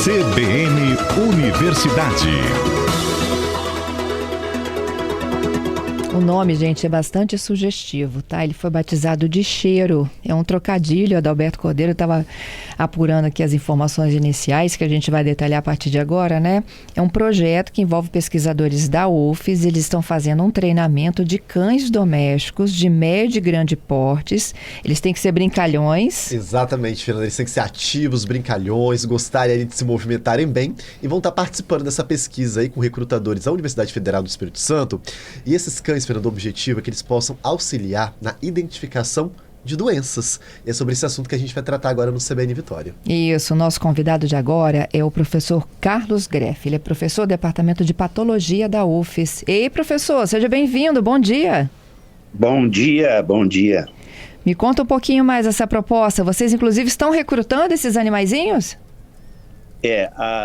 CBN Universidade. O nome, gente, é bastante sugestivo, tá? Ele foi batizado de Cheiro. É um trocadilho. Adalberto Cordeiro estava apurando aqui as informações iniciais, que a gente vai detalhar a partir de agora, né? É um projeto que envolve pesquisadores da UFES. Eles estão fazendo um treinamento de cães domésticos de médio e grande portes. Eles têm que ser brincalhões. Exatamente, Fernanda. Eles têm que ser ativos, brincalhões, gostarem ali de se movimentarem bem e vão estar participando dessa pesquisa aí com recrutadores da Universidade Federal do Espírito Santo. E esses cães, Fernando, o objetivo é que eles possam auxiliar na identificação de doenças. E é sobre esse assunto que a gente vai tratar agora no CBN Vitória. Isso, o nosso convidado de agora é o professor Carlos Greff. Ele é professor do Departamento de Patologia da UFES. Ei, professor, seja bem-vindo, bom dia. Bom dia, bom dia. Me conta um pouquinho mais essa proposta. Vocês, inclusive, estão recrutando esses animaizinhos?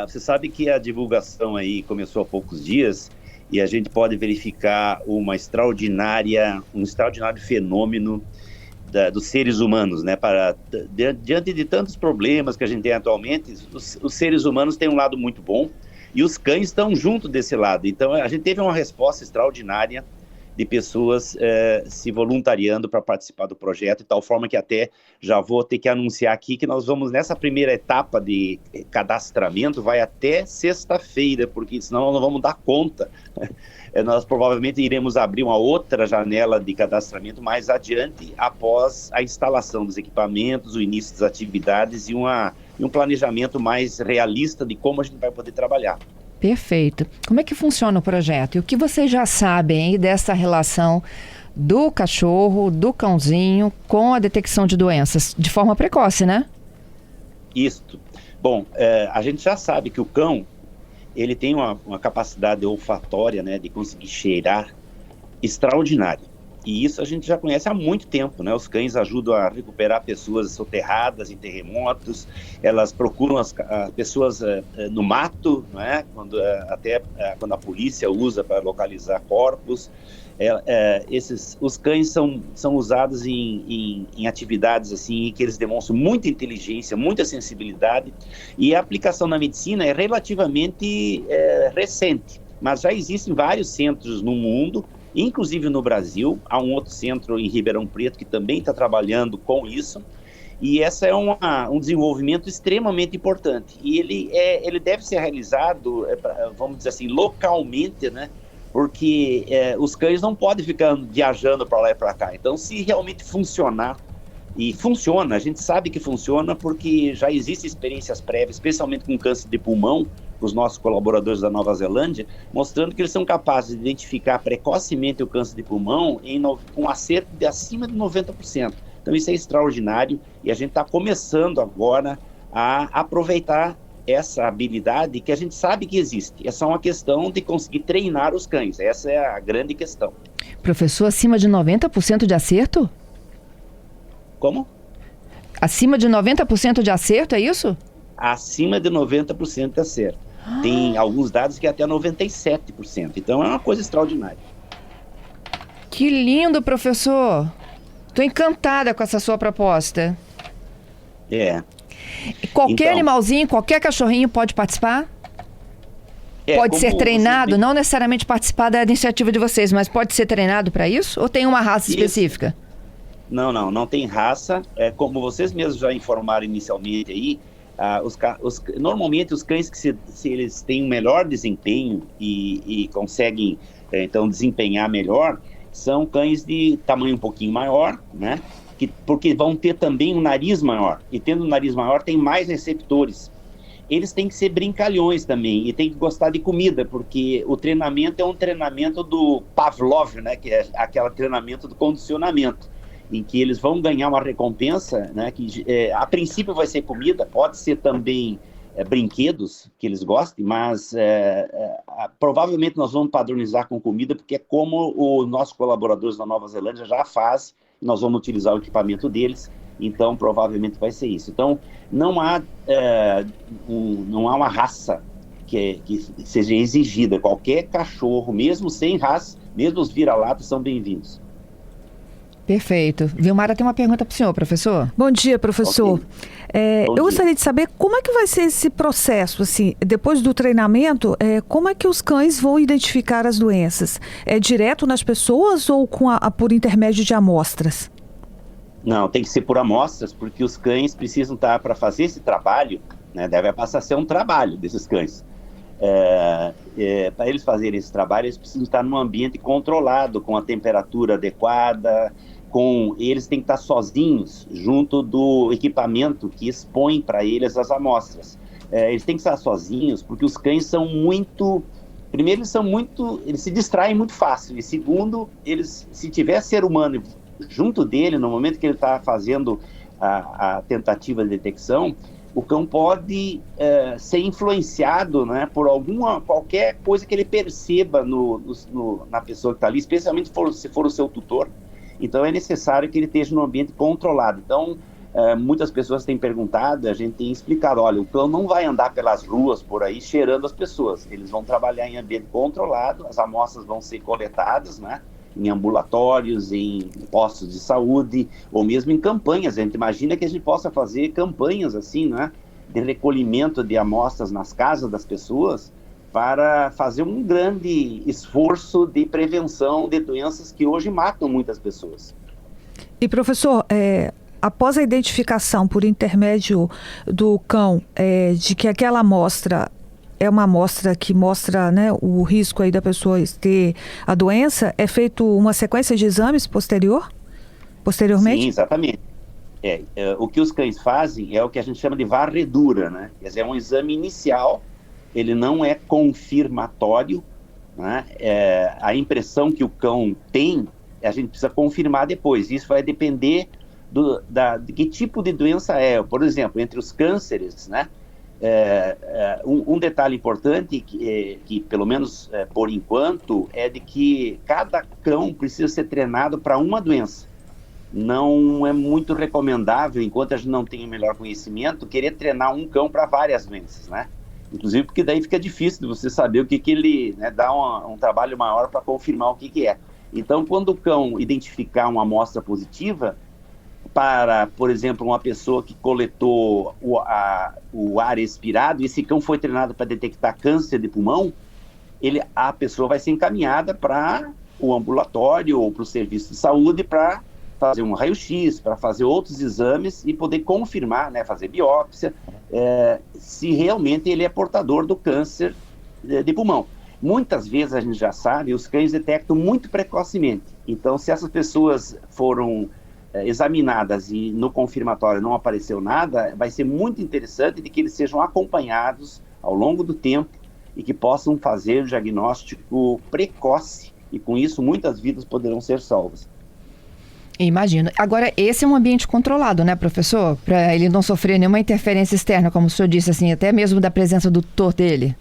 Você sabe que a divulgação aí começou há poucos dias e a gente pode verificar um extraordinário fenômeno dos seres humanos, né? Diante de tantos problemas que a gente tem atualmente, os seres humanos têm um lado muito bom e os cães estão junto desse lado. Então, a gente teve uma resposta extraordinária de pessoas se voluntariando para participar do projeto, de tal forma que até já vou ter que anunciar aqui que nós vamos, nessa primeira etapa de cadastramento, vai até sexta-feira, porque senão nós não vamos dar conta. Nós provavelmente iremos abrir uma outra janela de cadastramento mais adiante, após a instalação dos equipamentos, o início das atividades e um planejamento mais realista de como a gente vai poder trabalhar. Perfeito. Como é que funciona o projeto? E o que vocês já sabem aí dessa relação do cachorro, do cãozinho, com a detecção de doenças de forma precoce, né? Isso. Bom, a gente já sabe que o cão, ele tem uma capacidade olfatória, né, de conseguir cheirar extraordinária. E isso a gente já conhece há muito tempo, né? Os cães ajudam a recuperar pessoas soterradas em terremotos, elas procuram as pessoas no mato, não é? Quando a polícia usa para localizar corpos. Os cães são usados em atividades assim, que eles demonstram muita inteligência, muita sensibilidade, e a aplicação na medicina é relativamente recente, mas já existem vários centros no mundo, inclusive no Brasil. Há um outro centro em Ribeirão Preto que também está trabalhando com isso, e essa é um desenvolvimento extremamente importante, e ele deve ser realizado, vamos dizer assim, localmente, né? Porque os cães não podem ficar viajando para lá e para cá. Então, se realmente funcionar, e funciona, a gente sabe que funciona porque já existem experiências prévias, especialmente com câncer de pulmão, os nossos colaboradores da Nova Zelândia, mostrando que eles são capazes de identificar precocemente o câncer de pulmão com acerto de acima de 90%. Então isso é extraordinário e a gente está começando agora a aproveitar essa habilidade que a gente sabe que existe. É só uma questão de conseguir treinar os cães. Essa é a grande questão. Professor, acima de 90% de acerto? Como? Acima de 90% de acerto, é isso? Acima de 90% de acerto. Tem alguns dados que é até 97%. Então é uma coisa extraordinária. Que lindo, professor. Estou encantada com essa sua proposta. Qualquer animalzinho, qualquer cachorrinho pode participar? Pode ser treinado, não necessariamente participar da iniciativa de vocês, mas pode ser treinado para isso? Ou tem uma raça específica? Não tem raça. Como vocês mesmos já informaram inicialmente aí, normalmente os cães que se eles têm um melhor desempenho e conseguem então desempenhar melhor, são cães de tamanho um pouquinho maior, né? Porque vão ter também um nariz maior, e tendo um nariz maior tem mais receptores. Eles têm que ser brincalhões também, e tem que gostar de comida, porque o treinamento é um treinamento do Pavlov, né, que é aquele treinamento do condicionamento, em que eles vão ganhar uma recompensa, né, que a princípio vai ser comida, pode ser também brinquedos que eles gostem, mas provavelmente nós vamos padronizar com comida, porque é como os nossos colaboradores da Nova Zelândia já fazem, nós vamos utilizar o equipamento deles, então provavelmente vai ser isso. Então não há uma raça que seja exigida. Qualquer cachorro, mesmo sem raça, mesmo os vira-latas, são bem-vindos. Perfeito. Vilmara tem uma pergunta para o senhor, professor. Bom dia, professor. Ok. Eu gostaria de saber como é que vai ser esse processo, assim, depois do treinamento, como é que os cães vão identificar as doenças? É direto nas pessoas ou por intermédio de amostras? Não, tem que ser por amostras, porque os cães precisam estar, para fazer esse trabalho, né, deve passar a ser um trabalho desses cães. Para eles fazerem esse trabalho, eles precisam estar num ambiente controlado, com a temperatura adequada, eles têm que estar sozinhos junto do equipamento que expõe para eles as amostras. Eles têm que estar sozinhos porque os cães são muito... Primeiro, eles se distraem muito fácil, e segundo, se tiver ser humano junto dele, no momento que ele está fazendo a tentativa de detecção, o cão pode ser influenciado, né, por qualquer coisa que ele perceba na pessoa que está ali, especialmente se for o seu tutor. Então é necessário que ele esteja num ambiente controlado. Então, muitas pessoas têm perguntado, a gente tem explicado, olha, o cão não vai andar pelas ruas por aí cheirando as pessoas, eles vão trabalhar em ambiente controlado, as amostras vão ser coletadas, né, em ambulatórios, em postos de saúde, ou mesmo em campanhas. A gente imagina que a gente possa fazer campanhas assim, né, de recolhimento de amostras nas casas das pessoas, para fazer um grande esforço de prevenção de doenças que hoje matam muitas pessoas. E professor, após a identificação por intermédio do cão de que aquela amostra é uma amostra que mostra, né, o risco aí da pessoa ter a doença, é feito uma sequência de exames posteriormente? Sim, exatamente. O que os cães fazem é o que a gente chama de varredura, né? Quer dizer, é um exame inicial, ele não é confirmatório, né? A impressão que o cão tem, a gente precisa confirmar depois. Isso vai depender de que tipo de doença é. Por exemplo, entre os cânceres, né? Um detalhe importante que pelo menos por enquanto, é de que cada cão precisa ser treinado para uma doença. Não é muito recomendável, enquanto a gente não tem o melhor conhecimento, querer treinar um cão para várias doenças, né? Inclusive porque daí fica difícil de você saber o que ele, né, dá um trabalho maior para confirmar o que é. Então, quando o cão identificar uma amostra positiva, para, por exemplo, uma pessoa que coletou o ar expirado, e esse cão foi treinado para detectar câncer de pulmão, a pessoa vai ser encaminhada para o ambulatório ou para o serviço de saúde para fazer um raio-x, para fazer outros exames e poder confirmar, né, fazer biópsia, se realmente ele é portador do câncer de pulmão. Muitas vezes a gente já sabe, os cães detectam muito precocemente. Então, se essas pessoas foram examinadas e no confirmatório não apareceu nada, vai ser muito interessante de que eles sejam acompanhados ao longo do tempo e que possam fazer o diagnóstico precoce, e com isso muitas vidas poderão ser salvas. Imagino. Agora, esse é um ambiente controlado, né, professor? Para ele não sofrer nenhuma interferência externa, como o senhor disse, assim, até mesmo da presença do tutor dele.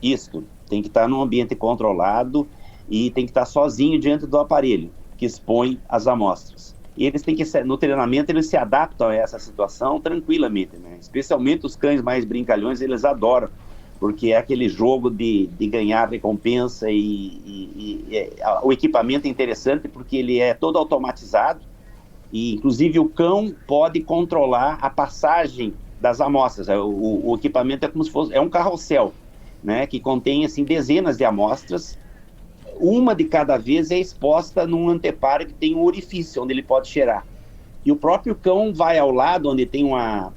Isso, tem que estar num ambiente controlado e tem que estar sozinho diante do aparelho que expõe as amostras. E eles têm que, no treinamento, eles se adaptam a essa situação tranquilamente, né? Especialmente os cães mais brincalhões, eles adoram, porque é aquele jogo de ganhar recompensa o equipamento é interessante porque ele é todo automatizado e, inclusive, o cão pode controlar a passagem das amostras. O equipamento é como se fosse um carrossel, né, que contém assim, dezenas de amostras. Uma de cada vez é exposta num anteparo que tem um orifício onde ele pode cheirar. E o próprio cão vai ao lado onde tem uma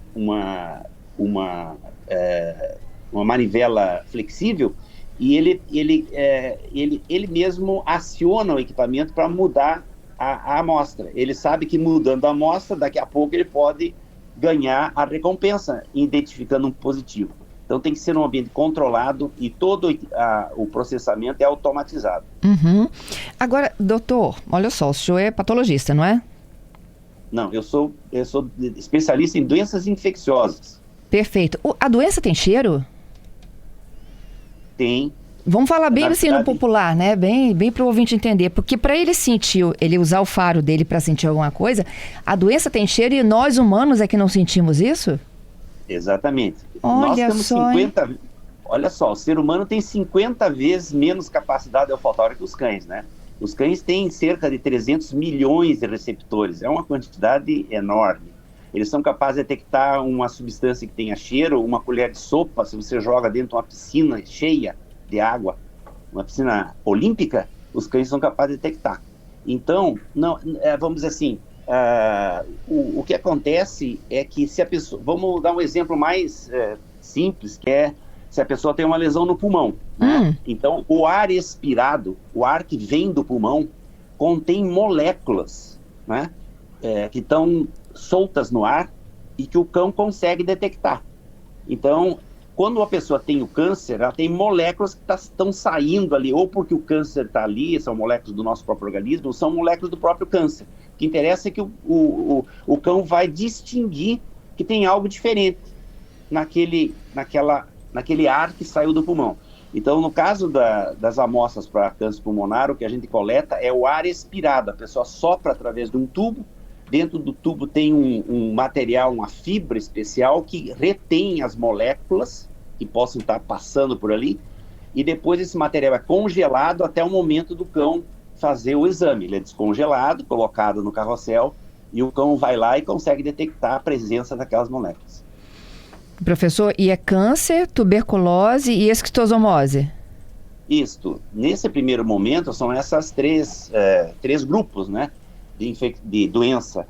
manivela flexível e ele mesmo aciona o equipamento para mudar a amostra. Ele sabe que mudando a amostra, daqui a pouco ele pode ganhar a recompensa, identificando um positivo. Então tem que ser um ambiente controlado e todo o processamento é automatizado. Uhum. Agora, doutor, olha só, o senhor é patologista, não é? Não, eu sou especialista em doenças infecciosas. Perfeito. A doença tem cheiro? Tem. Vamos falar bem assim no popular, né? Bem para o ouvinte entender. Porque para ele sentir, ele usar o faro dele para sentir alguma coisa, a doença tem cheiro e nós humanos é que não sentimos isso? Exatamente. Olha Nós temos só, 50... Olha só, o ser humano tem 50 vezes menos capacidade olfatória que os cães, né? Os cães têm cerca de 300 milhões de receptores, é uma quantidade enorme. Eles são capazes de detectar uma substância que tenha cheiro, uma colher de sopa, se você joga dentro de uma piscina cheia de água, uma piscina olímpica, os cães são capazes de detectar. Então, não, vamos dizer assim, o que acontece é que se a pessoa... Vamos dar um exemplo mais simples, que é se a pessoa tem uma lesão no pulmão, né? Então, o ar expirado, o ar que vem do pulmão, contém moléculas, né? Que estão soltas no ar e que o cão consegue detectar. Então, quando a pessoa tem o câncer, ela tem moléculas que estão saindo ali, ou porque o câncer está ali, são moléculas do nosso próprio organismo, ou são moléculas do próprio câncer. O que interessa é que o cão vai distinguir que tem algo diferente naquele ar que saiu do pulmão. Então, no caso das amostras para câncer pulmonar, o que a gente coleta é o ar expirado. A pessoa sopra através de um tubo. Dentro do tubo tem um material, uma fibra especial que retém as moléculas que possam estar passando por ali. E depois esse material é congelado até o momento do cão fazer o exame. Ele é descongelado, colocado no carrossel, e o cão vai lá e consegue detectar a presença daquelas moléculas. Professor, e é câncer, tuberculose e esquistosomose? Isto. Nesse primeiro momento, são essas três grupos, né, de doença.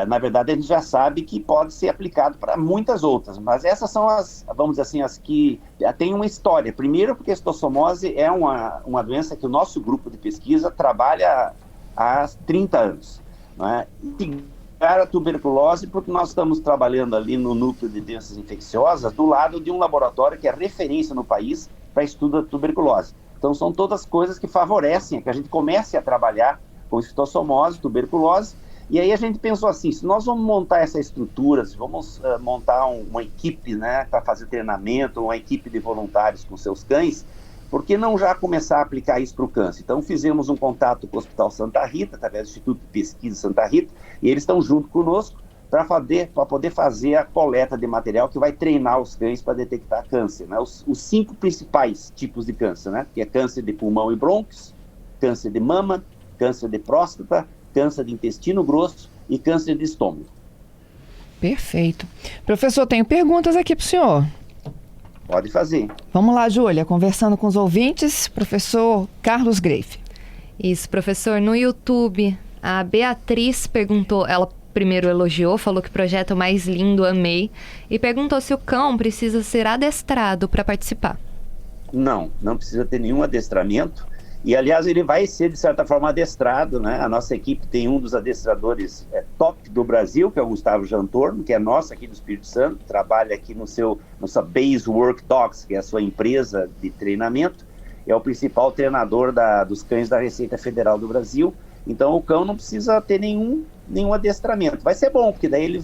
Na verdade, a gente já sabe que pode ser aplicado para muitas outras, mas essas são vamos dizer assim, as que têm uma história. Primeiro, porque a esquistossomose é uma doença que o nosso grupo de pesquisa trabalha há 30 anos, né? E a tuberculose, porque nós estamos trabalhando ali no núcleo de doenças infecciosas, do lado de um laboratório que é referência no país para estudo da tuberculose. Então, são todas coisas que favorecem que a gente comece a trabalhar com esquistossomose, tuberculose. E aí a gente pensou assim, se nós vamos montar essa estrutura, se vamos montar uma equipe, né, para fazer treinamento, uma equipe de voluntários com seus cães, por que não já começar a aplicar isso para o câncer? Então fizemos um contato com o Hospital Santa Rita, através do Instituto de Pesquisa Santa Rita, e eles estão junto conosco para poder fazer a coleta de material que vai treinar os cães para detectar câncer, né? Os 5 principais tipos de câncer, né? Que é câncer de pulmão e brônquios, câncer de mama, câncer de próstata, câncer de intestino grosso e câncer de estômago. Perfeito. Professor, tenho perguntas aqui para o senhor. Pode fazer. Vamos lá, Júlia, conversando com os ouvintes, professor Carlos Greife. Isso, professor. No YouTube, a Beatriz perguntou, ela primeiro elogiou, falou que o projeto é o mais lindo, amei, e perguntou se o cão precisa ser adestrado para participar. Não precisa ter nenhum adestramento. E, aliás, ele vai ser, de certa forma, adestrado, né? A nossa equipe tem um dos adestradores top do Brasil, que é o Gustavo Jantorno, que é nosso aqui do Espírito Santo, trabalha aqui no nossa Base Work Dogs, que é a sua empresa de treinamento, é o principal treinador dos cães da Receita Federal do Brasil. Então, o cão não precisa ter nenhum adestramento. Vai ser bom, porque daí ele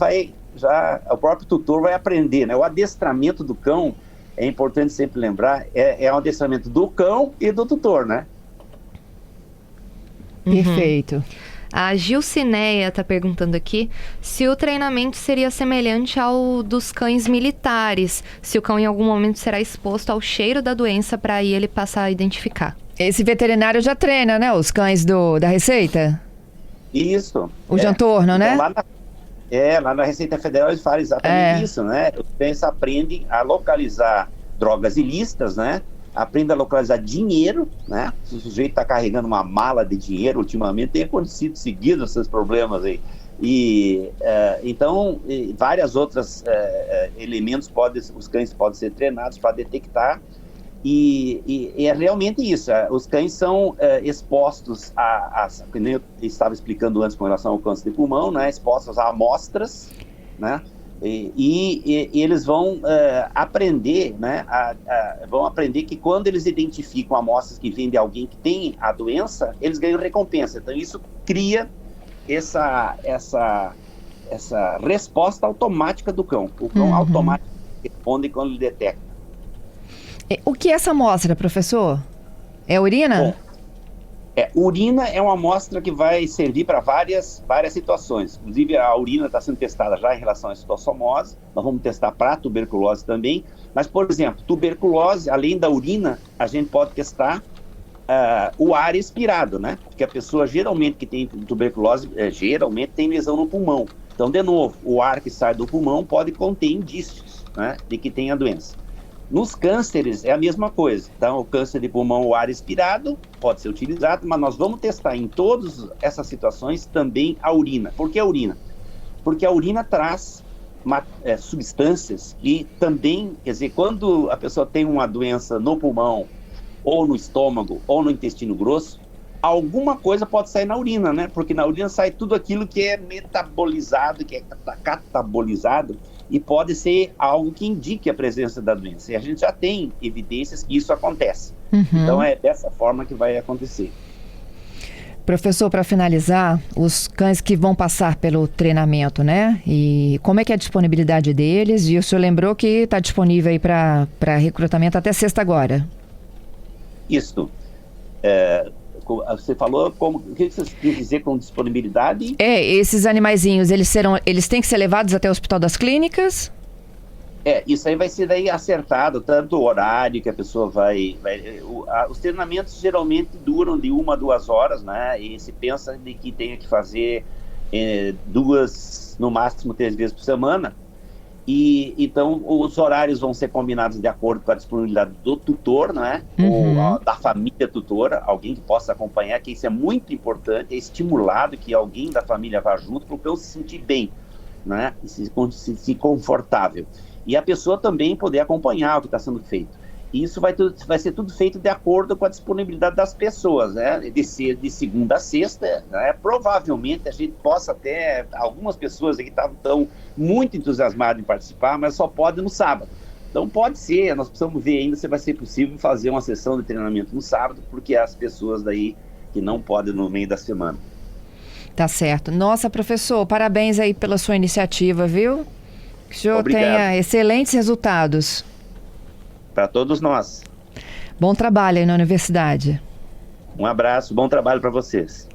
o próprio tutor vai aprender, né? O adestramento do cão, é importante sempre lembrar, é um adestramento do cão e do tutor, né? Perfeito. A Gilcineia está perguntando aqui se o treinamento seria semelhante ao dos cães militares, se o cão em algum momento será exposto ao cheiro da doença para aí ele passar a identificar. Esse veterinário já treina, né, os cães da Receita? Isso. O Jantorno, né? Lá na Receita Federal eles fazem exatamente isso, né? Os cães aprendem a localizar drogas ilícitas, né? Aprenda a localizar dinheiro, né? Se o sujeito está carregando uma mala de dinheiro, ultimamente tem acontecido seguido esses problemas aí. E então, várias outras elementos os cães podem ser treinados para detectar. E é realmente isso. Os cães são expostos como eu estava explicando antes com relação ao câncer de pulmão, né? Expostos a amostras, né? E eles vão aprender, né? Vão aprender que quando eles identificam amostras que vêm de alguém que tem a doença, eles ganham recompensa. Então isso cria essa resposta automática do cão. O cão automaticamente responde quando ele detecta. O que é essa amostra, professor? É urina? Bom, urina é uma amostra que vai servir para várias situações. Inclusive, a urina está sendo testada já em relação à esquistossomose. Nós vamos testar para tuberculose também. Mas, por exemplo, tuberculose, além da urina, a gente pode testar o ar expirado, né? Porque a pessoa geralmente que tem tuberculose, geralmente tem lesão no pulmão. Então, de novo, o ar que sai do pulmão pode conter indícios, né, de que tem a doença. Nos cânceres é a mesma coisa. Então, o câncer de pulmão, o ar expirado pode ser utilizado, mas nós vamos testar em todas essas situações também a urina. Por que a urina? Porque a urina traz substâncias que também, quer dizer, quando a pessoa tem uma doença no pulmão, ou no estômago, ou no intestino grosso, alguma coisa pode sair na urina, né? Porque na urina sai tudo aquilo que é metabolizado, que é catabolizado, e pode ser algo que indique a presença da doença. E a gente já tem evidências que isso acontece. Então é dessa forma que vai acontecer. Professor, para finalizar, os cães que vão passar pelo treinamento, né? E como é que é a disponibilidade deles? E o senhor lembrou que está disponível aí para recrutamento até sexta agora. Isso. Você falou o que você quis dizer com disponibilidade? Esses animaizinhos, eles têm que ser levados até o Hospital das Clínicas? Isso aí vai ser daí acertado, tanto o horário que a pessoa vai os treinamentos geralmente duram de 1 a 2 horas, né? E se pensa de que tenha que fazer 2, no máximo 3 vezes por semana. E então os horários vão ser combinados de acordo com a disponibilidade do tutor, né? Ou da família tutora, alguém que possa acompanhar, que isso é muito importante, é estimulado que alguém da família vá junto para o cão se sentir bem, né? E se sentir confortável. E a pessoa também poder acompanhar o que está sendo feito. E isso vai ser tudo feito de acordo com a disponibilidade das pessoas, né? De segunda a sexta, né? Provavelmente a gente possa até, algumas pessoas aqui estão muito entusiasmadas em participar, mas só pode no sábado. Então pode ser, nós precisamos ver ainda se vai ser possível fazer uma sessão de treinamento no sábado, porque as pessoas daí que não podem no meio da semana. Tá certo. Nossa, professor, parabéns aí pela sua iniciativa, viu? Que o senhor Obrigado. tenha excelentes resultados. Para todos nós. Bom trabalho aí na universidade. Um abraço, bom trabalho para vocês.